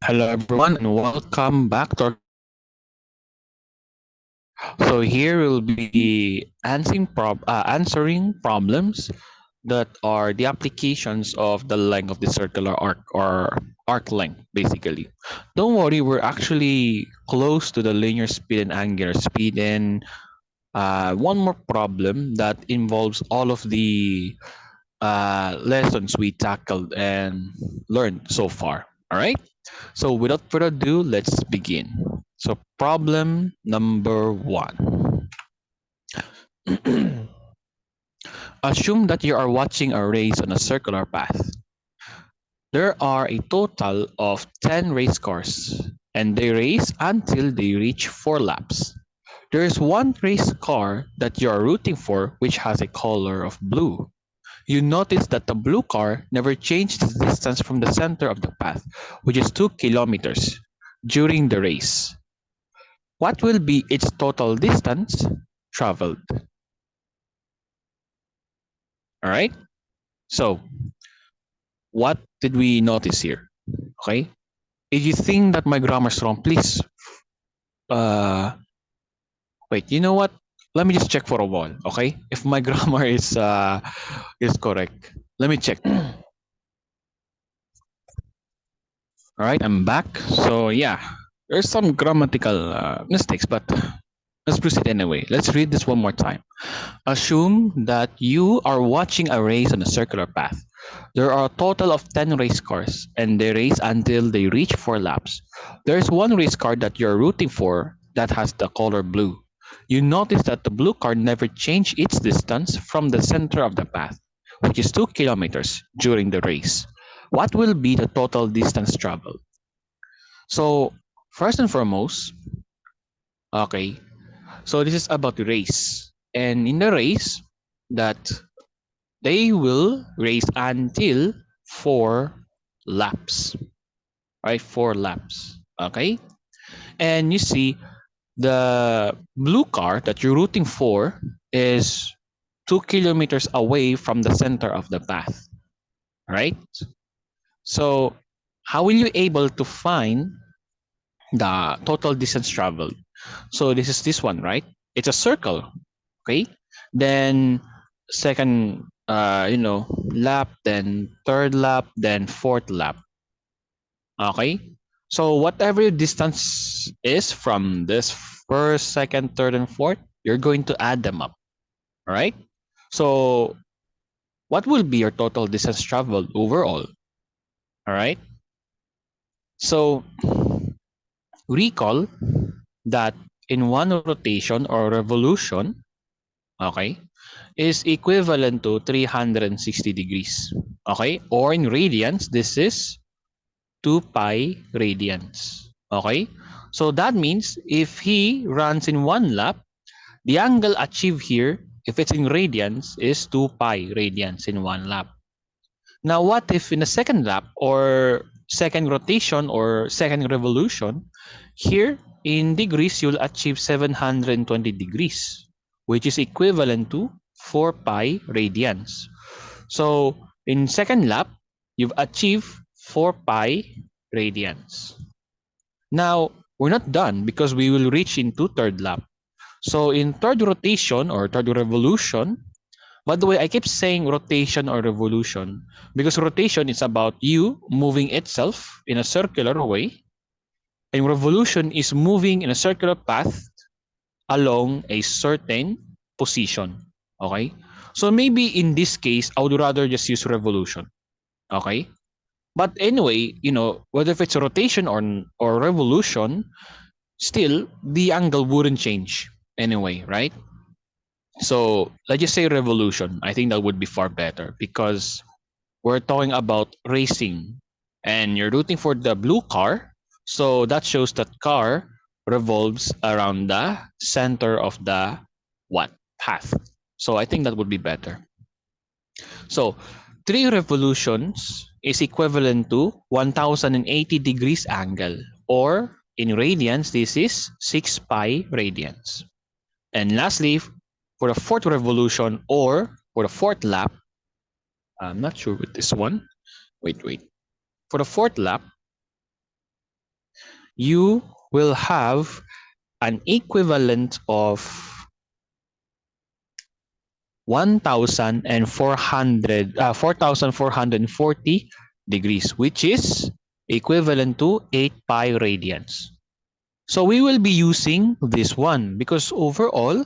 Hello everyone and welcome back to our so here we'll be answering problems that are the applications of the length of the circular arc or arc length basically. Don't worry, we're actually close to the linear speed and angular speed and one more problem that involves all of the lessons we tackled and learned so far. All right. So without further ado, let's begin. So problem number one. Assume that you are watching a race on a circular path. There are a total of 10 race cars and they race until they reach 4 laps. There is one race car that you are rooting for which has a color of blue. You notice that the blue car never changed its distance from the center of the path, which is 2 kilometers, during the race. What will be its total distance traveled? All right. So, what did we notice here? Okay. If you think that my grammar is wrong, please. Uh, wait. You know what? Let me just check for a while. Okay. If my grammar is correct, let me check. All right. I'm back. So yeah, there's some grammatical mistakes, but let's proceed anyway. Let's read this one more time. Assume that you are watching a race on a circular path. There are a total of 10 race cars, and they race until they reach 4 laps. There is one race car that you're rooting for that has the color blue. You notice that the blue car never changed its distance from the center of the path, which is 2 kilometers, during the race. What will be the total distance traveled? So, first and foremost, okay, so this is about the race. And in the race, that they will race until 4 laps, right? 4 laps, okay? And you see the blue car that you're rooting for is 2 kilometers away from the center of the path, right? So how will you able to find the total distance traveled? So this is this one, right? It's a circle, okay? Then second, lap, then third lap, then fourth lap, okay? So whatever distance is from this first, second, third, and fourth, you're going to add them up, all right? So what will be your total distance traveled overall, all right? So recall that in one rotation or revolution, okay, is equivalent to 360 degrees. Okay? Or in radians, this is 2 pi radians. Okay? So that means if he runs in one lap, the angle achieved here, if it's in radians, is 2 pi radians in one lap. Now, what if in a second lap or second rotation or second revolution, here in degrees, you'll achieve 720 degrees, which is equivalent to 4 pi radians. So in second lap, you've achieved 4 pi radians. Now, we're not done because we will reach into third lap. So in third rotation or third revolution, by the way, I keep saying rotation or revolution because rotation is about you moving itself in a circular way, and revolution is moving in a circular path along a certain position. Okay? So maybe in this case, I would rather just use revolution. Okay? But anyway, whether if it's rotation or revolution, still the angle wouldn't change anyway, right? So let's just say revolution. I think that would be far better because we're talking about racing and you're rooting for the blue car. So that shows that car revolves around the center of the what? Path. So I think that would be better. So 3 revolutions is equivalent to 1080 degrees angle, or in radians, this is 6 pi radians. And lastly, for the fourth revolution or for the fourth lap, I'm not sure with this one. Wait. For the fourth lap, you will have an equivalent of 4,440 degrees, which is equivalent to 8 pi radians. So we will be using this one because overall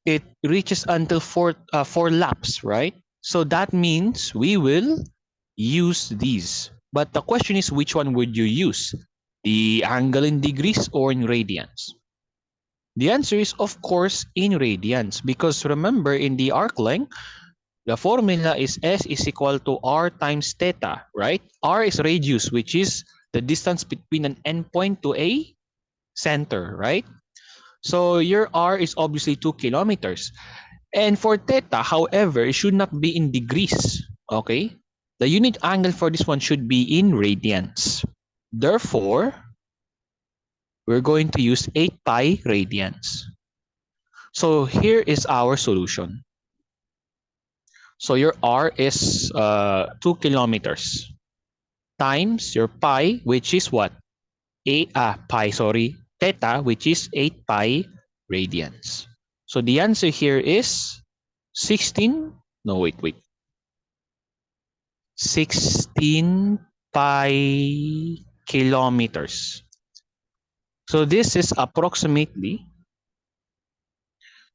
it reaches until four laps, right? So that means we will use these. But the question is, which one would you use? The angle in degrees or in radians? The answer is, of course, in radians, because remember, in the arc length, the formula is S is equal to R times theta, right? R is radius, which is the distance between an endpoint to a center, right? So your R is obviously 2 kilometers. And for theta, however, it should not be in degrees, okay? The unit angle for this one should be in radians. Therefore, we're going to use 8 pi radians. So here is our solution. So your R is 2 kilometers times your pi, which is what? Theta, which is 8 pi radians. So the answer here is 16, no, wait, 16 pi kilometers. So this is approximately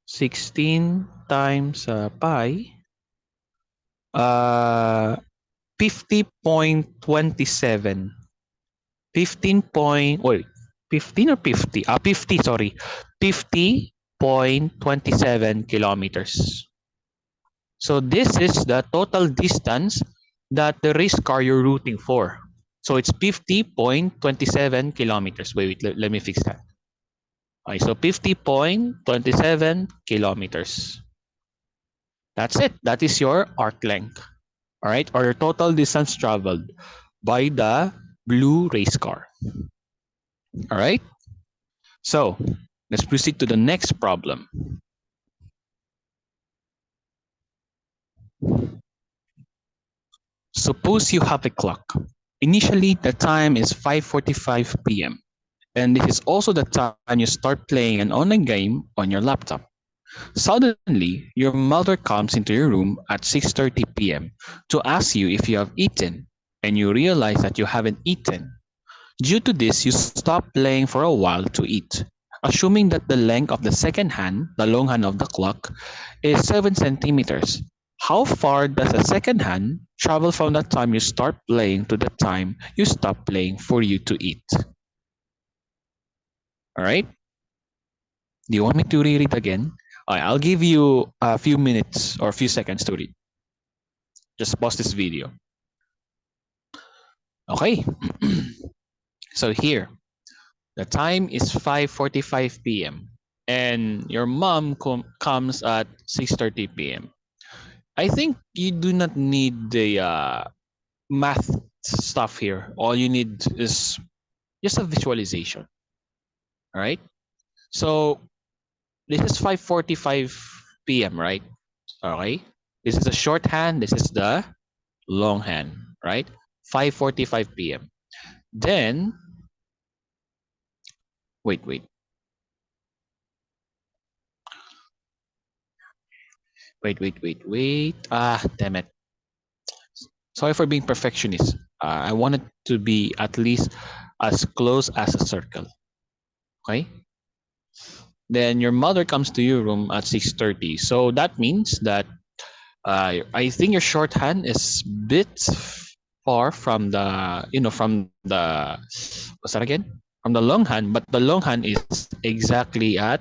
16 times pi, 50.27. 15 point, wait, 15 or 50? 50, sorry. 50.27 kilometers. So this is the total distance that the race car you're routing for. So it's 50.27 kilometers. Wait, let me fix that. Okay, so 50.27 kilometers. That's it. That is your arc length. All right, or your total distance traveled by the blue race car. All right. So let's proceed to the next problem. Suppose you have a clock. Initially, the time is 5:45 p.m. And this is also the time you start playing an online game on your laptop. Suddenly, your mother comes into your room at 6:30 p.m. to ask you if you have eaten, and you realize that you haven't eaten. Due to this, you stop playing for a while to eat. Assuming that the length of the second hand, the long hand of the clock, is 7 centimeters. How far does the second hand travel from the time you start playing to the time you stop playing for you to eat? All right? Do you want me to read it again? All right, I'll give you a few minutes or a few seconds to read. Just pause this video. Okay. So here, the time is 5:45 p.m. and your mom comes at 6:30 p.m. I think you do not need the math stuff here. All you need is just a visualization. All right. So this is 5:45 p.m. right? Okay. This is the shorthand. This is the longhand. Right. 5:45 p.m. Then wait. Wait. Ah, damn it. Sorry for being perfectionist. I wanted to be at least as close as a circle. Okay. Then your mother comes to your room at 6:30. So that means that I think your shorthand is bit far from the from the what's that again? From the longhand, but the longhand is exactly at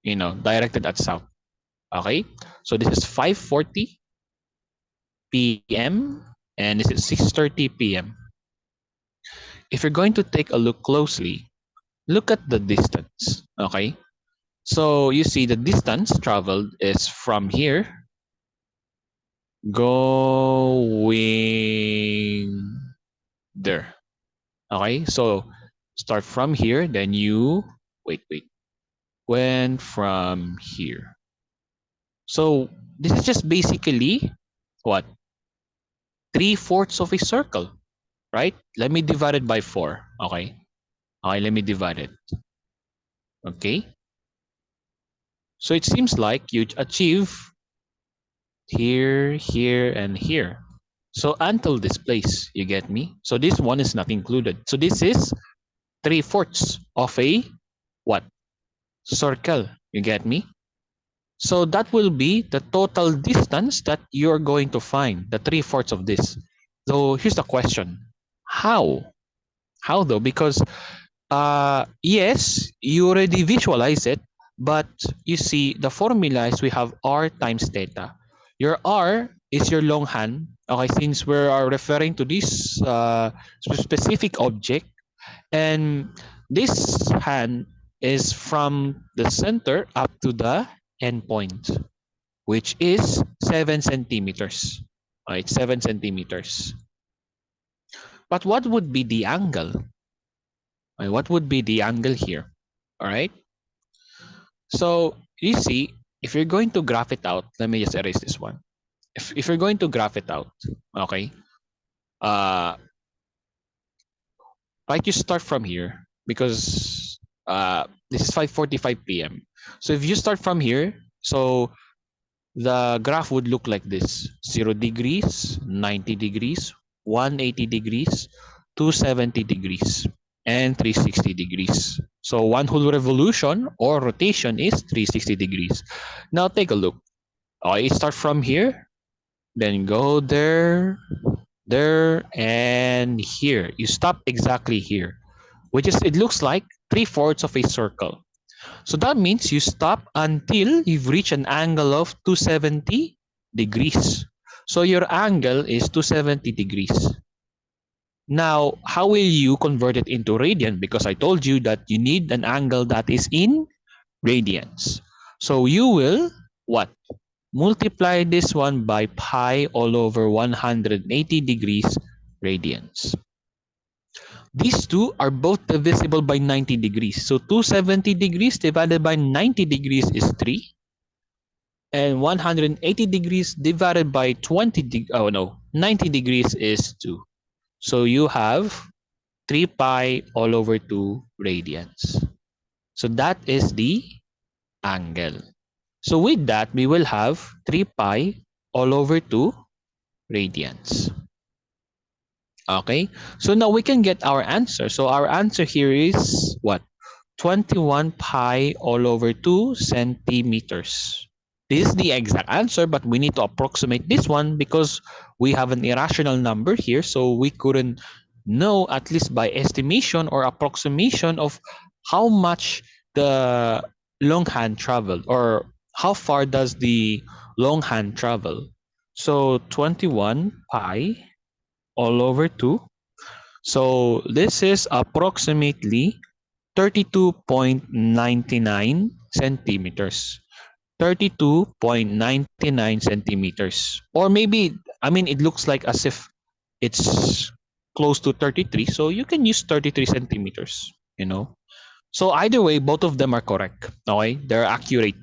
directed at south. Okay. So this is 5:40 p.m. and this is 6:30 p.m. If you're going to take a look closely, look at the distance. Okay. So you see the distance traveled is from here going there. Okay. So start from here, then you wait. Went from here. So this is just basically what? 3/4 of a circle, right? Let me divide it by 4. Okay. Okay, let me divide it. Okay. So it seems like you achieve here, here, and here. So until this place, you get me? So this one is not included. So this is 3/4 of a what? Circle. You get me? So that will be the total distance that you're going to find, the 3/4 of this. So here's the question. How? How though? Because yes, you already visualize it, but you see the formula is we have r times theta. Your r is your longhand. Okay, since we are referring to this specific object, and this hand is from the center up to the end point, which is 7 centimeters. All right, 7 centimeters. But what would be the angle? All right, what would be the angle here? All right. So you see, if you're going to graph it out, let me just erase this one. If you're going to graph it out, okay, uh, right, you start from here because this is 5:45 p.m. So if you start from here, so the graph would look like this: 0 degrees, 90 degrees, 180 degrees, 270 degrees, and 360 degrees. So one whole revolution or rotation is 360 degrees. Now take a look. You start from here, then go there, there, and here. You stop exactly here, which is, it looks like 3/4 of a circle. So that means you stop until you've reached an angle of 270 degrees. So your angle is 270 degrees. Now, how will you convert it into radian? Because I told you that you need an angle that is in radians. So you will what? Multiply this one by pi all over 180 degrees radians. These two are both divisible by 90 degrees. So 270 degrees divided by 90 degrees is 3. And 180 degrees divided by 90 degrees is 2. So you have 3 pi all over 2 radians. So that is the angle. So with that, we will have 3 pi all over 2 radians. Okay, so now we can get our answer. So our answer here is what? 21 pi all over 2 centimeters. This is the exact answer, but we need to approximate this one because we have an irrational number here, so we couldn't know, at least by estimation or approximation, of how much the longhand traveled, or how far does the longhand travel. So 21 pi all over 2. So this is approximately 32.99 centimeters. 32.99 centimeters. Or maybe, I mean, it looks like as if it's close to 33. So you can use 33 centimeters, you know. So either way, both of them are correct. Okay, they're accurate.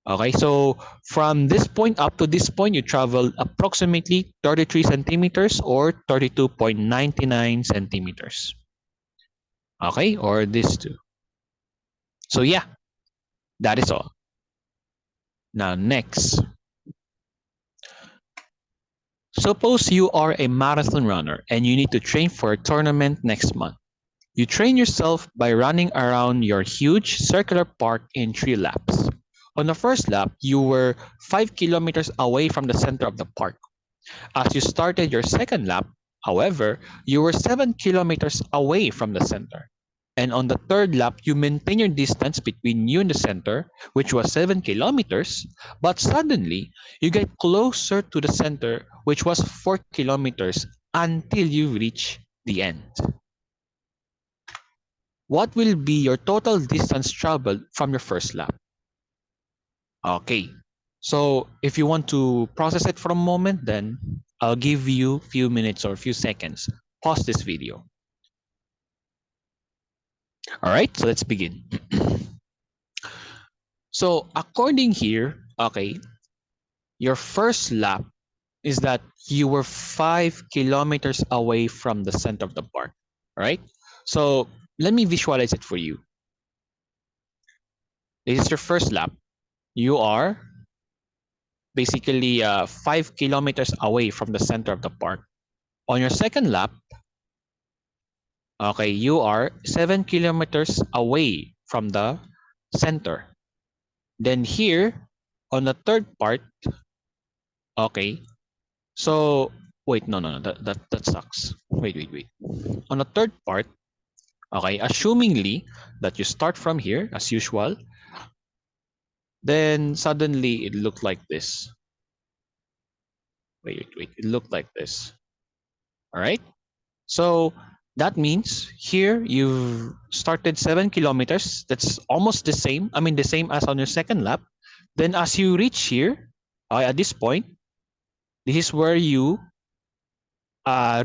Okay, so from this point up to this point, you travel approximately 33 centimeters or 32.99 centimeters. Okay, or this two. So yeah, that is all. Now next, suppose you are a marathon runner and you need to train for a tournament next month. You train yourself by running around your huge circular park in 3 laps. On the first lap, you were 5 kilometers away from the center of the park. As you started your second lap, however, you were 7 kilometers away from the center. And on the third lap, you maintain your distance between you and the center, which was 7 kilometers, but suddenly you get closer to the center, which was 4 kilometers, until you reach the end. What will be your total distance traveled from your first lap? Okay, so if you want to process it for a moment, then I'll give you a few minutes or a few seconds. Pause this video. All right, so let's begin. So according here, okay, your first lap is that you were 5 kilometers away from the center of the park, right? So let me visualize it for you. This is your first lap. You are basically 5 kilometers away from the center of the park. On your second lap, okay, you are 7 kilometers away from the center. Then here, on the third part, okay, so wait, no, that sucks. Wait. On the third part, okay, assumingly that you start from here as usual, then suddenly it looked like this. Wait, it looked like this. All right. So that means here you've started 7 kilometers. That's almost the same. I mean, the same as on your second lap. Then as you reach here, at this point, this is where you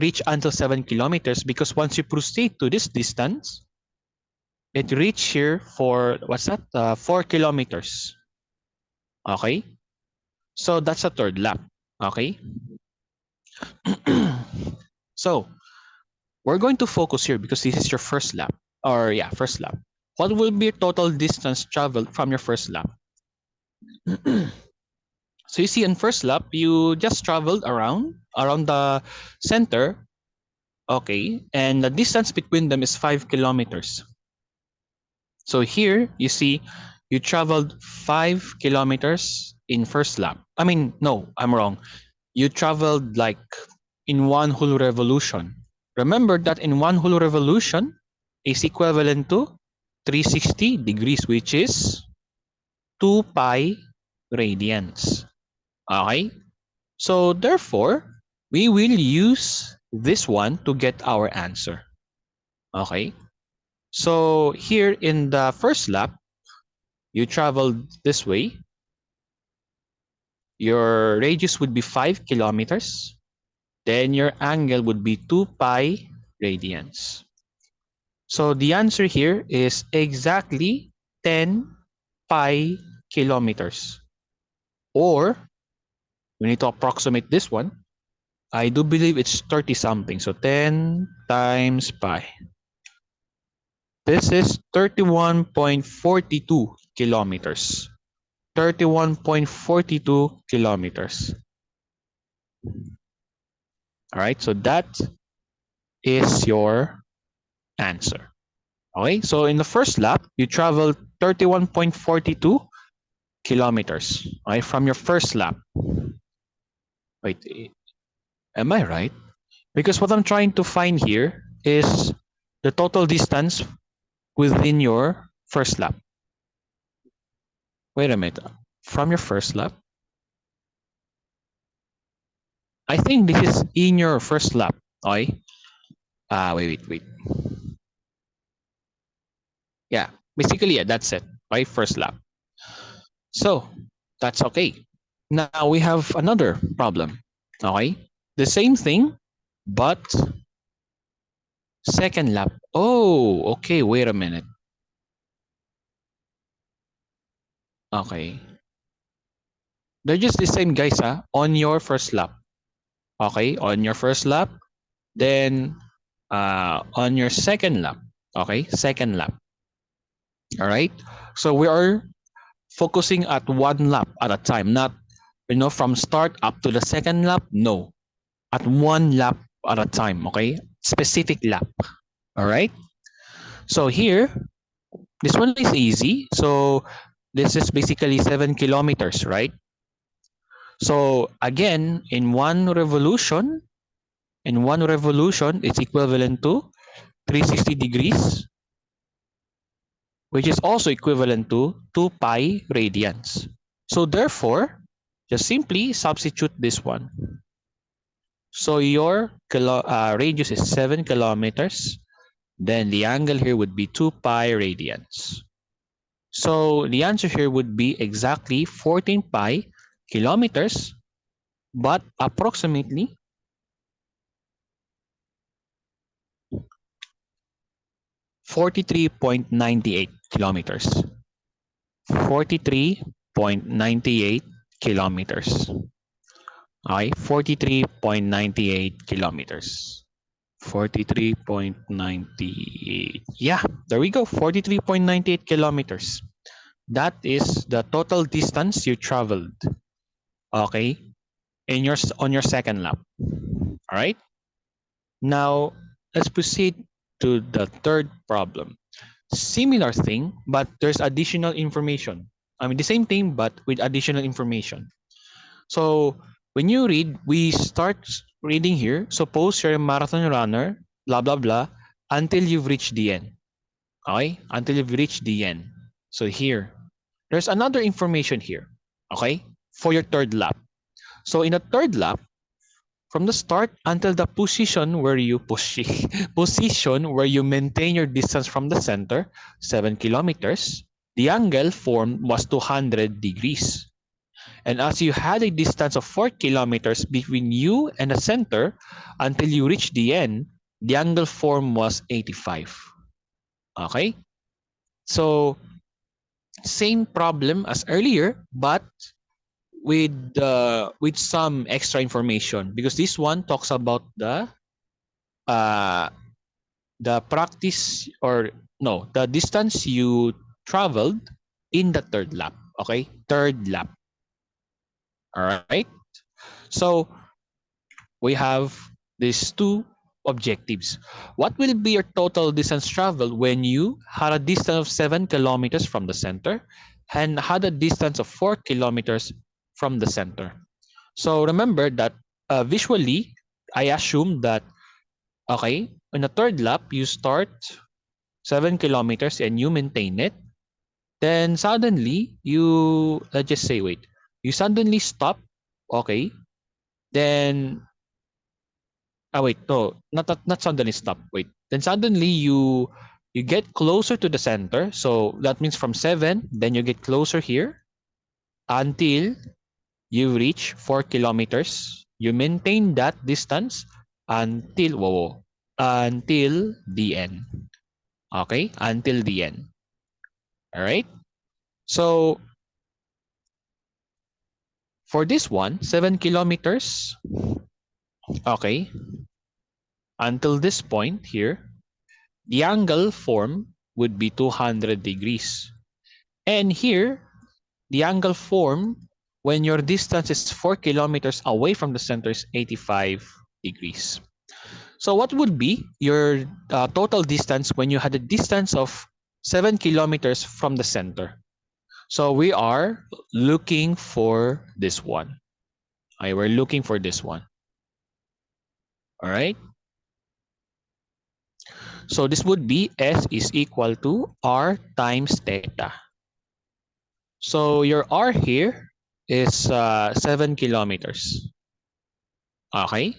reach until 7 kilometers, because once you proceed to this distance, it reach here for what's that? 4 kilometers. Okay. So that's a third lap. Okay. So we're going to focus here because this is your first lap, or yeah, first lap. What will be your total distance traveled from your first lap? So you see, in first lap, you just traveled around the center, okay, and the distance between them is 5 kilometers. So here you see, you traveled 5 kilometers in first lap. I mean, no, I'm wrong. You traveled like in one whole revolution. Remember that in one whole revolution is equivalent to 360 degrees, which is 2 pi radians. Okay? So therefore, we will use this one to get our answer. Okay? So here in the first lap, you traveled this way. Your radius would be 5 kilometers. Then your angle would be 2 pi radians. So the answer here is exactly 10 pi kilometers. Or, we need to approximate this one. I do believe it's 30 something. So 10 times pi. This is 31.42 kilometers. 31.42 kilometers. All right, so that is your answer. Okay, so in the first lap, you traveled 31.42 kilometers, right, from your first lap. Wait, am I right? Because what I'm trying to find here is the total distance within your first lap. Wait a minute. From your first lap? I think this is in your first lap. Okay? Wait. Yeah, basically, yeah, that's it. Right? First lap. So, that's okay. Now we have another problem. Okay? The same thing, but second lap. Oh, okay. Wait a minute. Okay. They're just the same, guys, on your first lap. Okay? On your first lap. Then, on your second lap. Okay? Second lap. All right? So we are focusing at one lap at a time, not, from start up to the second lap. No. At one lap at a time. Okay? Specific lap. All right? So here, this one is easy. So this is basically 7 kilometers, right? So again, in one revolution, it's equivalent to 360 degrees, which is also equivalent to 2 pi radians. So therefore, just simply substitute this one. So your radius is 7 kilometers. Then the angle here would be 2 pi radians. So the answer here would be exactly 14 pi kilometers, but approximately 43.98 kilometers. 43.98 kilometers. Okay, 43.98 kilometers. 43.98. Yeah, there we go. 43.98 kilometers. That is the total distance you traveled. Okay, in your on your second lap. All right. Now let's proceed to the third problem. Similar thing, but there's additional information. I mean, the same thing, but with additional information. So when you read, we start reading here. Suppose you're a marathon runner, blah, blah, blah, until you've reached the end. Okay? Until you've reached the end. So here, there's another information here. Okay? For your third lap. So in a third lap, from the start until the position where you position where you maintain your distance from the center, 7 kilometers, the angle formed was 200 degrees. And as you had a distance of 4 kilometers between you and the center until you reach the end, the angle formed was 85. Okay? So, same problem as earlier, but with some extra information, because this one talks about uh the practice, or no, the distance you traveled in the third lap. Okay? Third lap. All right? So, we have these two objectives. What will be your total distance traveled when you had a distance of 7 kilometers from the center and had a distance of 4 kilometers from the center? So remember that visually, I assume that, okay, in the third lap, you start 7 kilometers and you maintain it. Then suddenly, let's just say, wait, you suddenly stop, okay, then wait, no, not suddenly stop. Wait. Then suddenly you get closer to the center. So that means from 7, then you get closer here until you reach 4 kilometers. You maintain that distance until until the end. Okay? Until the end. All right? So for this one, 7 kilometers. Okay? Until this point here, the angle formed would be 200 degrees. And here, the angle formed when your distance is 4 kilometers away from the center is 85 degrees. So what would be your total distance when you had a distance of 7 kilometers from the center? So we are looking for this one. Okay, we're looking for this one. All right. So this would be S is equal to R times theta. So your R here is 7 kilometers. Okay?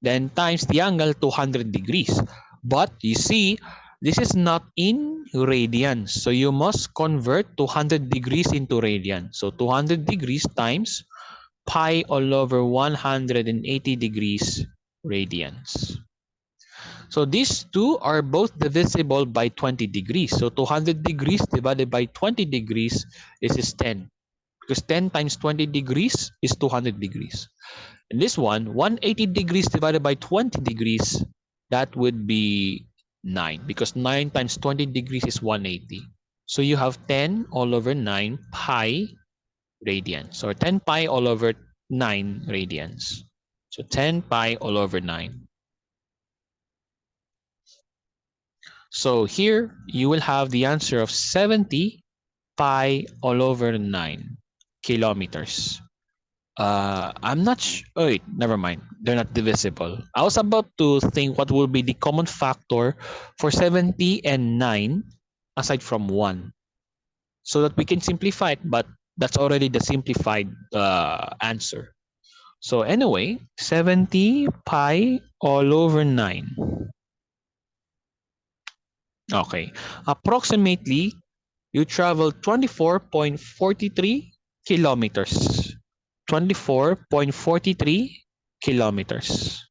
Then times the angle 200 degrees. But you see, this is not in radians. So you must convert 200 degrees into radians. So 200 degrees times pi all over 180 degrees radians. So these two are both divisible by 20 degrees. So 200 degrees divided by 20 degrees is 10. Because 10 times 20 degrees is 200 degrees. And this one, 180 degrees divided by 20 degrees, that would be 9. Because 9 times 20 degrees is 180. So you have 10 all over 9 pi radians. Or 10 pi all over 9 radians. So 10 pi all over 9. So here, you will have the answer of 70 pi all over 9 kilometers. I'm not oh, wait, never mind. They're not divisible. I was about to think what will be the common factor for 70 and 9 aside from 1. So that we can simplify it, but that's already the simplified answer. So anyway, 70 pi all over 9. Okay. Approximately, you travel 24.43 kilometers. 24.43 kilometers.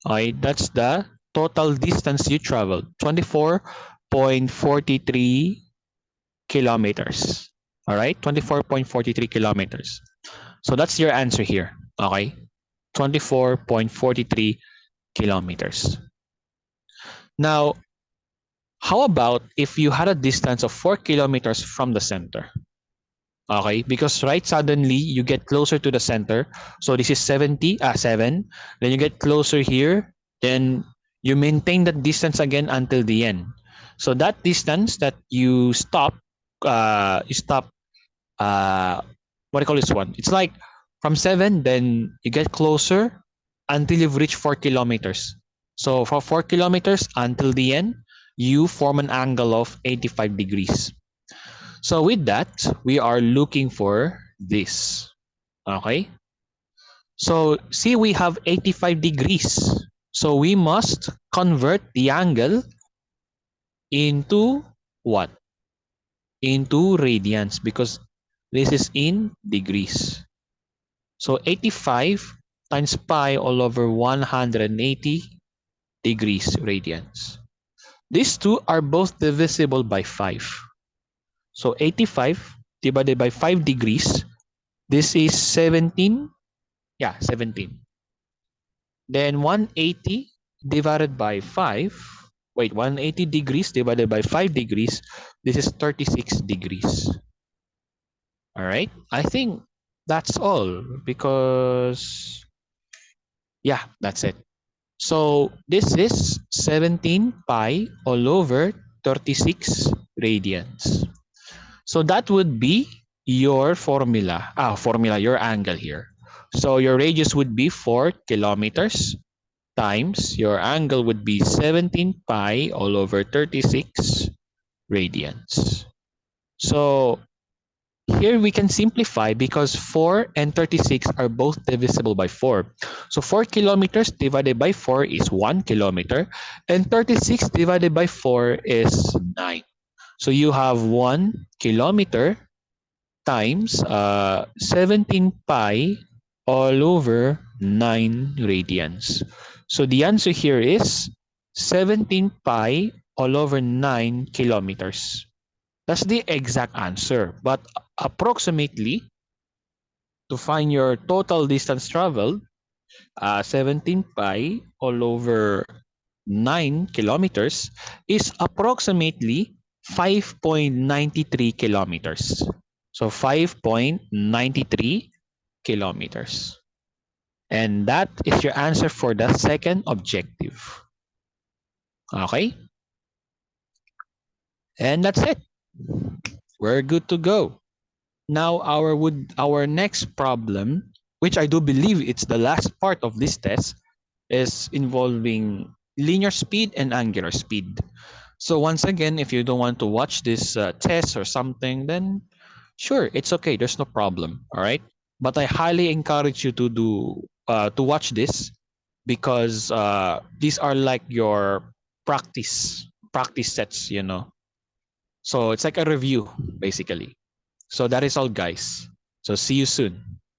Okay, that's the total distance you traveled. 24.43 kilometers. All right, 24.43 kilometers. So that's your answer here. Okay, 24.43 kilometers. Now, how about if you had a distance of 4 kilometers from the center? Okay, because right suddenly you get closer to the center. So this is 7. Then you get closer here. Then you maintain that distance again until the end. So that distance that you stop. What do you call this one? It's like from 7, then you get closer until you've reached 4 kilometers. So for 4 kilometers until the end, you form an angle of 85 degrees. So with that, we are looking for this. Okay? So see, we have 85 degrees. So we must convert the angle into what? Into radians, because this is in degrees. So 85 times pi all over 180 degrees radians. These two are both divisible by 5. So 85 divided by 5 degrees, this is 17. Yeah, 17. Then 180 divided by 5. Wait, 180 degrees divided by 5 degrees, this is 36 degrees. All right, I think that's all, because yeah, that's it. So this is 17 pi all over 36 radians. So that would be your formula. Your angle here. So your radius would be 4 kilometers times your angle would be 17 pi all over 36 radians. So here we can simplify because 4 and 36 are both divisible by 4. So 4 kilometers divided by 4 is 1 kilometer, and 36 divided by 4 is 9. So you have 1 kilometer times 17 pi all over 9 radians. So the answer here is 17 pi all over 9 kilometers. That's the exact answer. But approximately, to find your total distance traveled, 17 pi all over 9 kilometers is approximately 5.93 kilometers. So 5.93 kilometers. And that is your answer for the second objective. Okay? And that's it. We're good to go. Now our next problem, which I do believe it's the last part of this test, is involving linear speed and angular speed. So once again, if you don't want to watch this test or something, then sure, it's okay. There's no problem. All right. But I highly encourage you to watch this, because these are like your practice sets. So it's like a review basically. So that is all, guys. So see you soon.